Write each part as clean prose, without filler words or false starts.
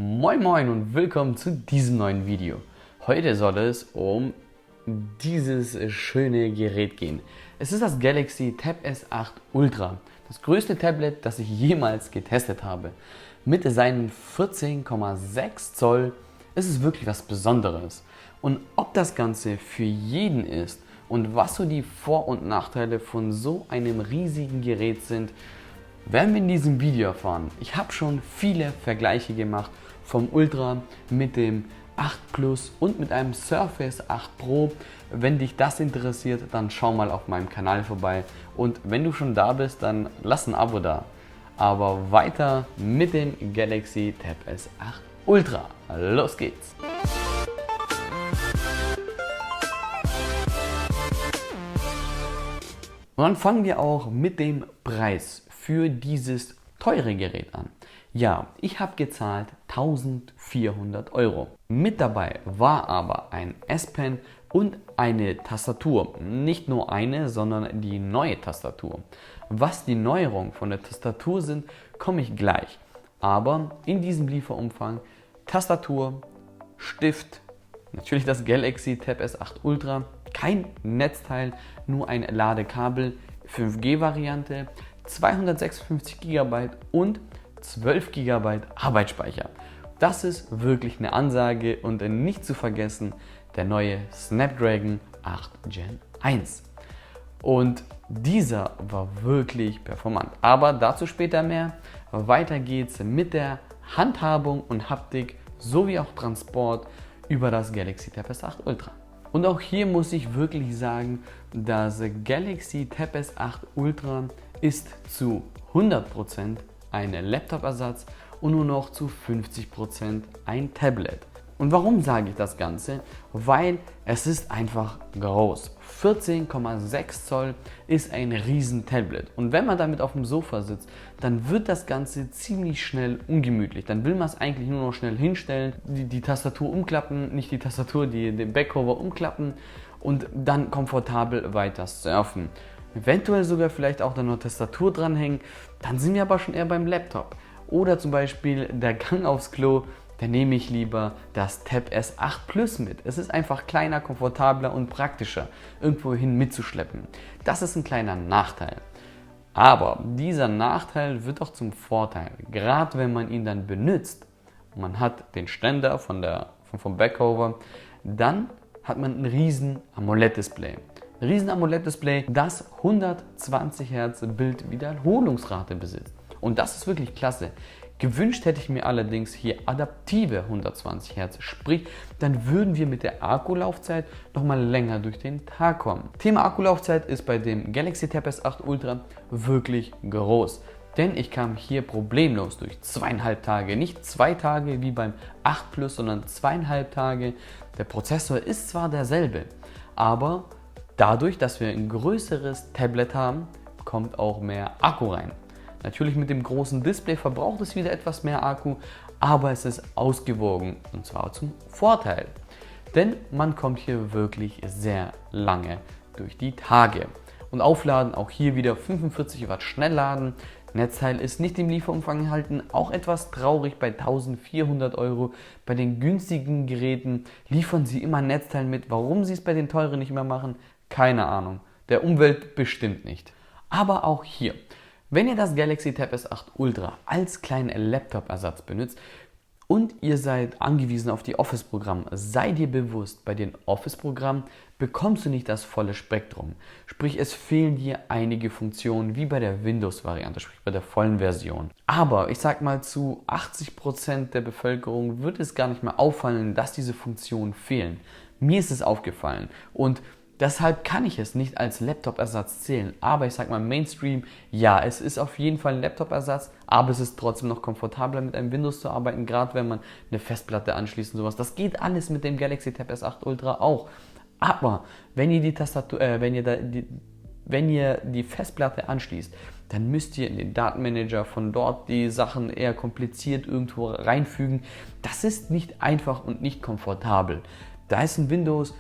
Moin Moin und willkommen zu diesem neuen Video. Heute soll es um dieses schöne Gerät gehen. Es ist das Galaxy Tab S8 Ultra, das größte Tablet, das ich jemals getestet habe. Mit seinen 14,6 Zoll ist es wirklich was Besonderes. Und ob das Ganze für jeden ist und was so die Vor- und Nachteile von so einem riesigen Gerät sind, werden wir in diesem Video erfahren. Ich habe schon viele Vergleiche gemacht vom Ultra mit dem 8 Plus und mit einem Surface 8 Pro. Wenn dich das interessiert, dann schau mal auf meinem Kanal vorbei. Und wenn du schon da bist, dann lass ein Abo da. Aber weiter mit dem Galaxy Tab S8 Ultra. Los geht's! Und dann fangen wir auch mit dem Preis für dieses teure Gerät an. Ja, ich habe gezahlt 1400 Euro. Mit dabei war aber ein S-Pen und eine Tastatur. Nicht nur eine, sondern die neue Tastatur. Was die Neuerungen von der Tastatur sind, komme ich gleich. Aber in diesem Lieferumfang Tastatur, Stift, natürlich das Galaxy Tab S8 Ultra, kein Netzteil, nur ein Ladekabel, 5G-Variante, 256 GB und 12 GB Arbeitsspeicher. Das ist wirklich eine Ansage und nicht zu vergessen der neue Snapdragon 8 Gen 1. Und dieser war wirklich performant, aber dazu später mehr. Weiter geht's mit der Handhabung und Haptik sowie auch Transport über das Galaxy Tab S8 Ultra. Und auch hier muss ich wirklich sagen, das Galaxy Tab S8 Ultra ist zu 100% ein Laptop-Ersatz und nur noch zu 50% ein Tablet. Und warum sage ich das Ganze? Weil es ist einfach groß. 14,6 Zoll ist ein riesen Tablet. Und wenn man damit auf dem Sofa sitzt, dann wird das Ganze ziemlich schnell ungemütlich. Dann will man es eigentlich nur noch schnell hinstellen, die Tastatur umklappen, nicht die Tastatur, den Backcover umklappen und dann komfortabel weiter surfen. Eventuell sogar vielleicht auch dann noch Tastatur dranhängen, dann sind wir aber schon eher beim Laptop. Oder zum Beispiel der Gang aufs Klo, da nehme ich lieber das Tab S8 Plus mit. Es ist einfach kleiner, komfortabler und praktischer, irgendwohin mitzuschleppen. Das ist ein kleiner Nachteil. Aber dieser Nachteil wird auch zum Vorteil, gerade wenn man ihn dann benutzt. Man hat den Ständer vom Backcover, dann hat man ein riesen AMOLED-Display. Ein riesen AMOLED-Display, das 120 Hz Bildwiederholungsrate besitzt. Und das ist wirklich klasse. Gewünscht hätte ich mir allerdings hier adaptive 120 Hz, sprich, dann würden wir mit der Akkulaufzeit nochmal länger durch den Tag kommen. Thema Akkulaufzeit ist bei dem Galaxy Tab S8 Ultra wirklich groß, denn ich kam hier problemlos durch 2,5 Tage, nicht 2 Tage wie beim 8 Plus, sondern 2,5 Tage. Der Prozessor ist zwar derselbe, aber dadurch, dass wir ein größeres Tablet haben, kommt auch mehr Akku rein. Natürlich mit dem großen Display verbraucht es wieder etwas mehr Akku, aber es ist ausgewogen und zwar zum Vorteil. Denn man kommt hier wirklich sehr lange durch die Tage. Und aufladen, auch hier wieder 45 Watt Schnellladen. Netzteil ist nicht im Lieferumfang enthalten, auch etwas traurig bei 1400 Euro. Bei den günstigen Geräten liefern sie immer Netzteil mit. Warum sie es bei den teuren nicht mehr machen, keine Ahnung. Der Umwelt bestimmt nicht. Aber auch hier. Wenn ihr das Galaxy Tab S8 Ultra als kleinen Laptop-Ersatz benutzt und ihr seid angewiesen auf die Office-Programme, sei dir bewusst, bei den Office-Programmen bekommst du nicht das volle Spektrum. Sprich, es fehlen dir einige Funktionen wie bei der Windows-Variante, sprich bei der vollen Version. Aber ich sag mal, zu 80% der Bevölkerung wird es gar nicht mehr auffallen, dass diese Funktionen fehlen. Mir ist es aufgefallen und deshalb kann ich es nicht als Laptop-Ersatz zählen, aber ich sag mal Mainstream, ja, es ist auf jeden Fall ein Laptop-Ersatz, aber es ist trotzdem noch komfortabler mit einem Windows zu arbeiten, gerade wenn man eine Festplatte anschließt und sowas. Das geht alles mit dem Galaxy Tab S8 Ultra auch. Aber wenn ihr wenn ihr die Festplatte anschließt, dann müsst ihr in den Datenmanager von dort die Sachen eher kompliziert irgendwo reinfügen. Das ist nicht einfach und nicht komfortabel. Da ist ein Windows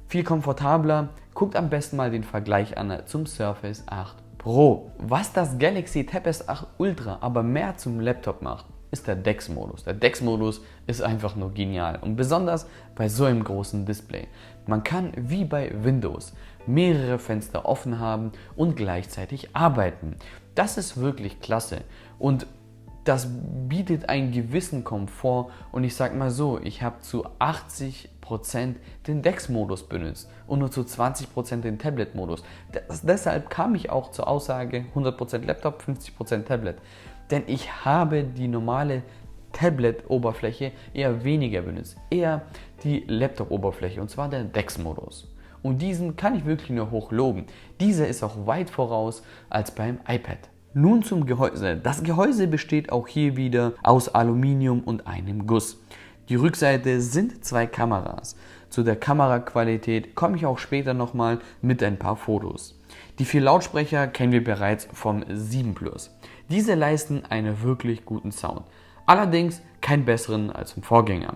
viel komfortabler. Guckt am besten mal den Vergleich an zum Surface 8 Pro. Was das Galaxy Tab S8 Ultra aber mehr zum Laptop macht, ist der DeX-Modus. Der DeX-Modus ist einfach nur genial und besonders bei so einem großen Display. Man kann wie bei Windows mehrere Fenster offen haben und gleichzeitig arbeiten. Das ist wirklich klasse und das bietet einen gewissen Komfort und ich sag mal so, ich habe zu 80% den DeX-Modus benutzt und nur zu 20% den Tablet-Modus. Deshalb kam ich auch zur Aussage 100% Laptop, 50% Tablet. Denn ich habe die normale Tablet-Oberfläche eher weniger benutzt, eher die Laptop-Oberfläche und zwar der DeX-Modus. Und diesen kann ich wirklich nur hoch loben. Dieser ist auch weit voraus als beim iPad. Nun zum Gehäuse. Das Gehäuse besteht auch hier wieder aus Aluminium und einem Guss. Die Rückseite sind zwei Kameras. Zu der Kameraqualität komme ich auch später nochmal mit ein paar Fotos. Die 4 Lautsprecher kennen wir bereits vom 7 Plus. Diese leisten einen wirklich guten Sound. Allerdings keinen besseren als im Vorgänger.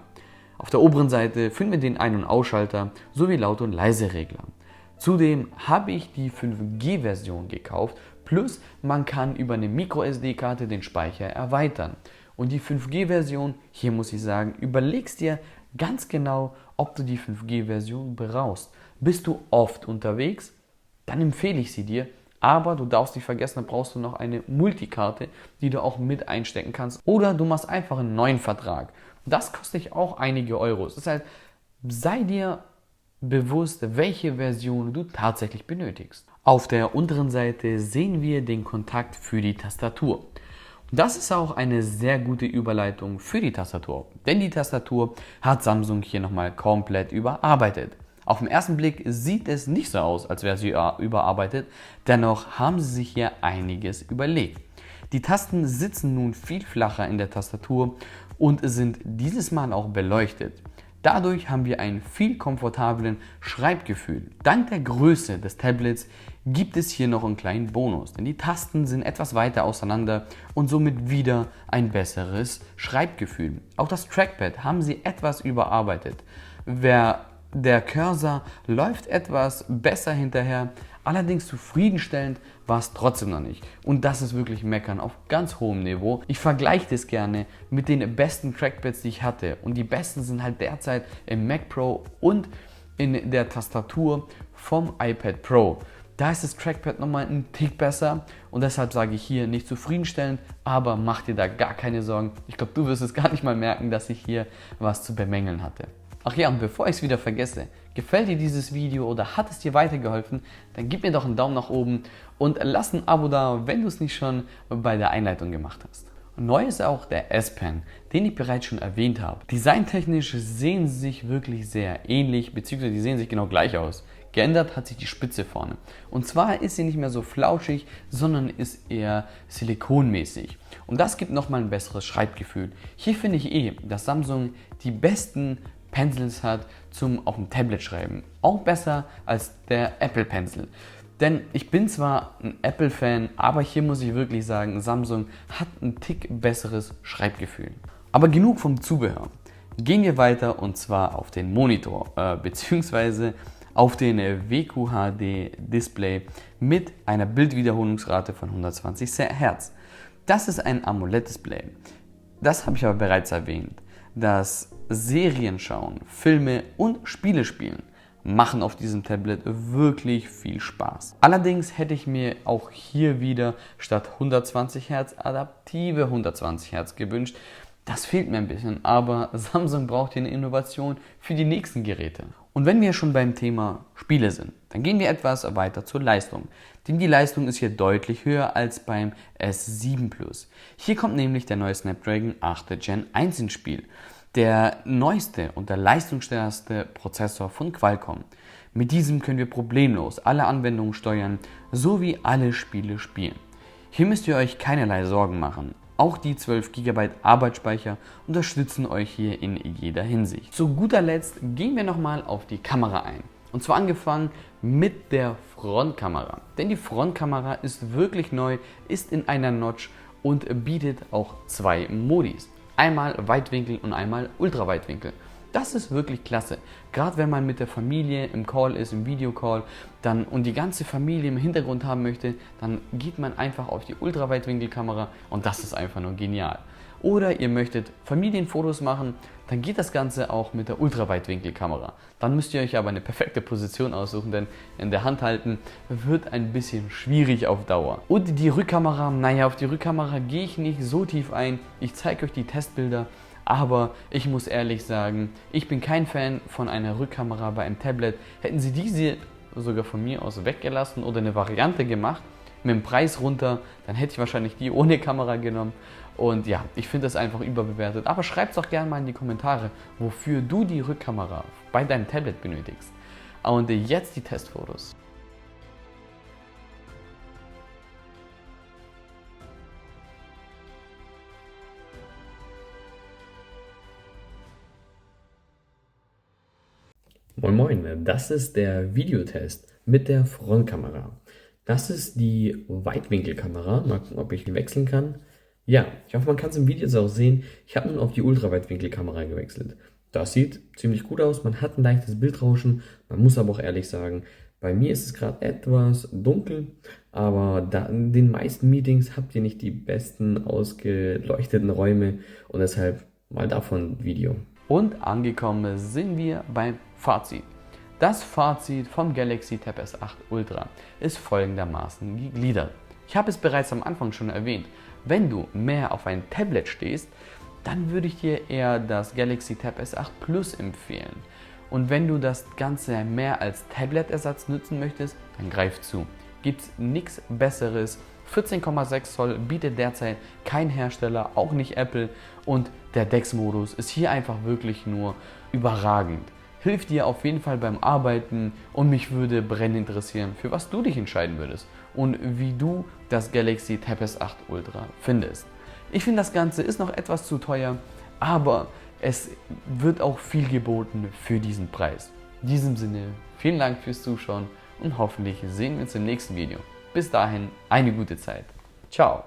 Auf der oberen Seite finden wir den Ein- und Ausschalter sowie Laut- und Leiseregler. Zudem habe ich die 5G-Version gekauft, plus man kann über eine MicroSD-Karte den Speicher erweitern. Und die 5G-Version, hier muss ich sagen, überlegst dir ganz genau, ob du die 5G-Version brauchst. Bist du oft unterwegs, dann empfehle ich sie dir, aber du darfst nicht vergessen, da brauchst du noch eine Multikarte, die du auch mit einstecken kannst. Oder du machst einfach einen neuen Vertrag. Das kostet dich auch einige Euros. Das heißt, sei dir bewusst, welche Version du tatsächlich benötigst. Auf der unteren Seite sehen wir den Kontakt für die Tastatur. Das ist auch eine sehr gute Überleitung für die Tastatur, denn die Tastatur hat Samsung hier nochmal komplett überarbeitet. Auf den ersten Blick sieht es nicht so aus, als wäre sie überarbeitet, dennoch haben sie sich hier einiges überlegt. Die Tasten sitzen nun viel flacher in der Tastatur und sind dieses Mal auch beleuchtet. Dadurch haben wir einen viel komfortablen Schreibgefühl. Dank der Größe des Tablets gibt es hier noch einen kleinen Bonus, denn die Tasten sind etwas weiter auseinander und somit wieder ein besseres Schreibgefühl. Auch das Trackpad haben sie etwas überarbeitet. Der Cursor läuft etwas besser hinterher, allerdings zufriedenstellend war es trotzdem noch nicht. Und das ist wirklich Meckern auf ganz hohem Niveau. Ich vergleiche das gerne mit den besten Trackpads, die ich hatte. Und die besten sind halt derzeit im Mac Pro und in der Tastatur vom iPad Pro. Da ist das Trackpad nochmal einen Tick besser und deshalb sage ich hier nicht zufriedenstellend, aber mach dir da gar keine Sorgen. Ich glaube, du wirst es gar nicht mal merken, dass ich hier was zu bemängeln hatte. Ach ja, und bevor ich es wieder vergesse, gefällt dir dieses Video oder hat es dir weitergeholfen, dann gib mir doch einen Daumen nach oben und lass ein Abo da, wenn du es nicht schon bei der Einleitung gemacht hast. Neu ist auch der S Pen, den ich bereits schon erwähnt habe. Designtechnisch sehen sie sich wirklich sehr ähnlich, beziehungsweise die sehen sich genau gleich aus. Geändert hat sich die Spitze vorne. Und zwar ist sie nicht mehr so flauschig, sondern ist eher silikonmäßig. Und das gibt nochmal ein besseres Schreibgefühl. Hier finde ich dass Samsung die besten Pencils hat zum auf dem Tablet schreiben. Auch besser als der Apple Pencil. Denn ich bin zwar ein Apple-Fan, aber hier muss ich wirklich sagen, Samsung hat ein Tick besseres Schreibgefühl. Aber genug vom Zubehör. Gehen wir weiter und zwar auf den Monitor, beziehungsweise auf den WQHD-Display mit einer Bildwiederholungsrate von 120 Hz. Das ist ein AMOLED-Display. Das habe ich aber bereits erwähnt. Das Serien schauen, Filme und Spiele spielen machen auf diesem Tablet wirklich viel Spaß. Allerdings hätte ich mir auch hier wieder statt 120 Hz adaptive 120 Hz gewünscht. Das fehlt mir ein bisschen, aber Samsung braucht hier eine Innovation für die nächsten Geräte. Und wenn wir schon beim Thema Spiele sind, dann gehen wir etwas weiter zur Leistung. Denn die Leistung ist hier deutlich höher als beim S7 Plus. Hier kommt nämlich der neue Snapdragon 8 Gen 1 ins Spiel. Der neueste und der leistungsstärkste Prozessor von Qualcomm. Mit diesem können wir problemlos alle Anwendungen steuern, sowie alle Spiele spielen. Hier müsst ihr euch keinerlei Sorgen machen. Auch die 12 GB Arbeitsspeicher unterstützen euch hier in jeder Hinsicht. Zu guter Letzt gehen wir nochmal auf die Kamera ein. Und zwar angefangen mit der Frontkamera. Denn die Frontkamera ist wirklich neu, ist in einer Notch und bietet auch 2 Modis. Einmal Weitwinkel und einmal Ultraweitwinkel. Das ist wirklich klasse. Gerade wenn man mit der Familie im Call ist, im Videocall und die ganze Familie im Hintergrund haben möchte, dann geht man einfach auf die Ultraweitwinkelkamera und das ist einfach nur genial. oder ihr möchtet Familienfotos machen, dann geht das Ganze auch mit der Ultraweitwinkelkamera. Dann müsst ihr euch aber eine perfekte Position aussuchen, denn in der Hand halten wird ein bisschen schwierig auf Dauer. Und die Rückkamera, naja, auf die Rückkamera gehe ich nicht so tief ein. Ich zeige euch die Testbilder, aber ich muss ehrlich sagen, ich bin kein Fan von einer Rückkamera bei einem Tablet. Hätten sie diese sogar von mir aus weggelassen oder eine Variante gemacht, mit dem Preis runter, dann hätte ich wahrscheinlich die ohne Kamera genommen. Und ja, ich finde das einfach überbewertet. Aber schreibt es auch gerne mal in die Kommentare, wofür du die Rückkamera bei deinem Tablet benötigst. Und jetzt die Testfotos. Moin Moin, das ist der Videotest mit der Frontkamera. Das ist die Weitwinkelkamera. Mal gucken, ob ich die wechseln kann. Ja, ich hoffe, man kann es im Video jetzt auch sehen. Ich habe nun auf die Ultraweitwinkelkamera gewechselt. Das sieht ziemlich gut aus. Man hat ein leichtes Bildrauschen. Man muss aber auch ehrlich sagen, bei mir ist es gerade etwas dunkel, aber in den meisten Meetings habt ihr nicht die besten ausgeleuchteten Räume und deshalb mal davon Video. Und angekommen sind wir beim Fazit. Das Fazit vom Galaxy Tab S8 Ultra ist folgendermaßen gegliedert. Ich habe es bereits am Anfang schon erwähnt. Wenn du mehr auf ein Tablet stehst, dann würde ich dir eher das Galaxy Tab S8 Plus empfehlen. Und wenn du das Ganze mehr als Tablet-Ersatz nutzen möchtest, dann greif zu. Gibt es nichts Besseres. 14,6 Zoll bietet derzeit kein Hersteller, auch nicht Apple, und der DeX-Modus ist hier einfach wirklich nur überragend. Hilft dir auf jeden Fall beim Arbeiten und mich würde brennend interessieren, für was du dich entscheiden würdest und wie du das Galaxy Tab S8 Ultra findest. Ich finde, das Ganze ist noch etwas zu teuer, aber es wird auch viel geboten für diesen Preis. In diesem Sinne, vielen Dank fürs Zuschauen und hoffentlich sehen wir uns im nächsten Video. Bis dahin, eine gute Zeit. Ciao.